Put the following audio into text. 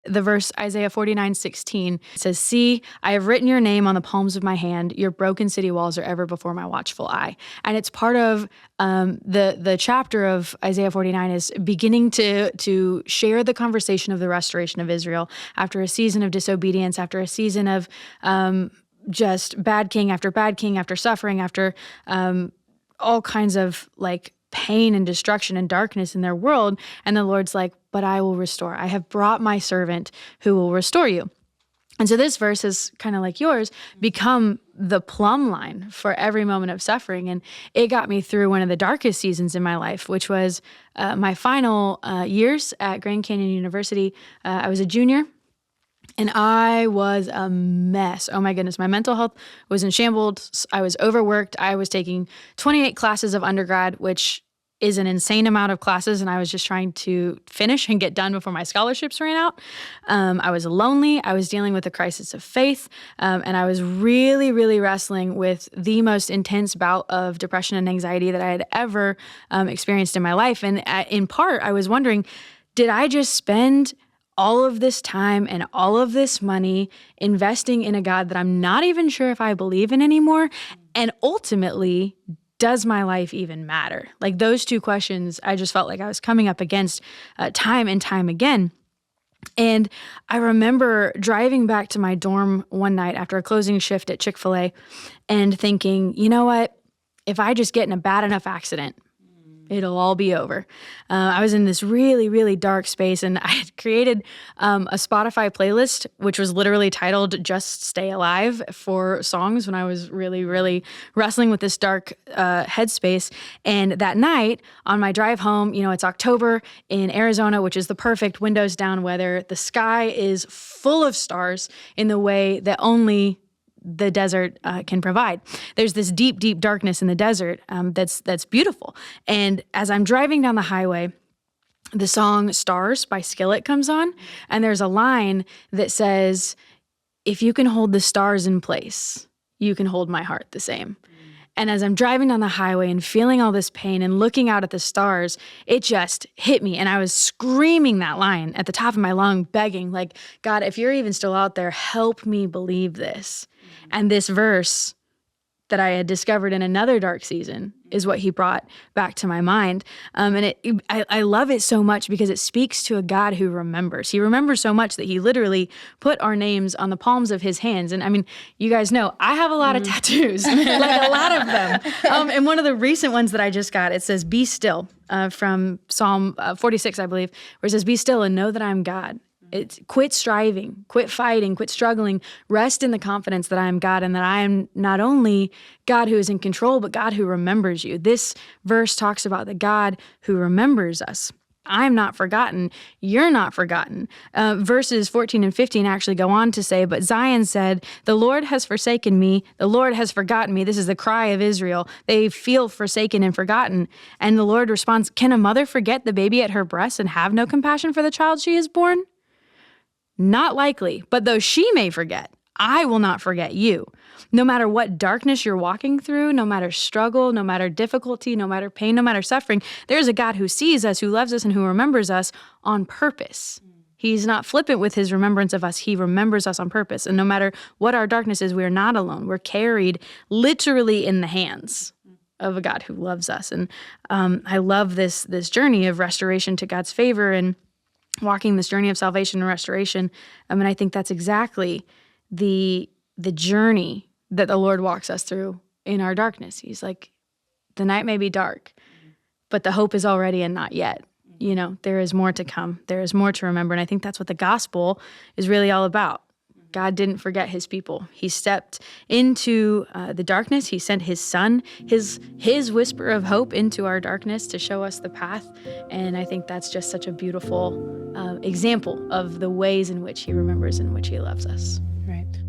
The verse Isaiah 49:16 says, "See, I have written your name on the palms of my hand. Your broken city walls are ever before my watchful eye." And it's part of the chapter of Isaiah 49 is beginning to share the conversation of the restoration of Israel after a season of disobedience, after a season of just bad king after suffering, after all kinds of like pain and destruction and darkness in their world. And the Lord's like, but I will restore. I have brought my servant who will restore you. And so this verse is kind of like yours, become the plumb line for every moment of suffering. And it got me through one of the darkest seasons in my life, which was my final years at Grand Canyon University. I was a junior. And I was a mess. Oh my goodness. My mental health was in shambles. I was overworked. I was taking 28 classes of undergrad, which is an insane amount of classes. And I was just trying to finish and get done before my scholarships ran out. I was lonely. I was dealing with a crisis of faith. And I was really, really wrestling with the most intense bout of depression and anxiety that I had ever experienced in my life. And in part, I was wondering, did I just spend all of this time and all of this money investing in a God that I'm not even sure if I believe in anymore? And ultimately, does my life even matter? Like those two questions, I just felt like I was coming up against time and time again. And I remember driving back to my dorm one night after a closing shift at Chick-fil-A and thinking, you know what? If I just get in a bad enough accident, it'll all be over. I was in this really, really dark space, and I had created a Spotify playlist, which was literally titled Just Stay Alive for songs when I was really, really wrestling with this dark headspace. And that night on my drive home, you know, it's October in Arizona, which is the perfect windows down weather. The sky is full of stars in the way that only the desert can provide. There's this deep, deep darkness in the desert that's beautiful. And as I'm driving down the highway, the song Stars by Skillet comes on, and there's a line that says, "If you can hold the stars in place, you can hold my heart the same." And as I'm driving down the highway and feeling all this pain and looking out at the stars, it just hit me. And I was screaming that line at the top of my lung, begging, like, God, if you're even still out there, help me believe this. And this verse that I had discovered in another dark season is what he brought back to my mind. I love it so much because it speaks to a God who remembers. He remembers so much that he literally put our names on the palms of his hands. And I mean, you guys know, I have a lot of tattoos, like a lot of them. And one of the recent ones that I just got, it says, "Be still," from Psalm 46, I believe, where it says, "Be still and know that I'm God." It's quit striving, quit fighting, quit struggling, rest in the confidence that I am God and that I am not only God who is in control, but God who remembers you. This verse talks about the God who remembers us. I'm not forgotten. You're not forgotten. Verses 14 and 15 actually go on to say, "But Zion said, the Lord has forsaken me. The Lord has forgotten me." This is the cry of Israel. They feel forsaken and forgotten. And the Lord responds, "Can a mother forget the baby at her breast and have no compassion for the child she has born? Not likely, but though she may forget, I will not forget you." No matter what darkness you're walking through, no matter struggle, no matter difficulty, no matter pain, no matter suffering, there's a God who sees us, who loves us, and who remembers us on purpose. He's not flippant with his remembrance of us. He remembers us on purpose. And no matter what our darkness is, we are not alone. We're carried literally in the hands of a God who loves us. And I love this journey of restoration to God's favor and walking this journey of salvation and restoration. And I think that's exactly the journey that the Lord walks us through in our darkness. He's like, the night may be dark, but the hope is already and not yet. You know, there is more to come. There is more to remember. And I think that's what the gospel is really all about. God didn't forget his people. He stepped into the darkness. He sent his son, his whisper of hope into our darkness to show us the path. And I think that's just such a beautiful example of the ways in which he remembers and in which he loves us. Right.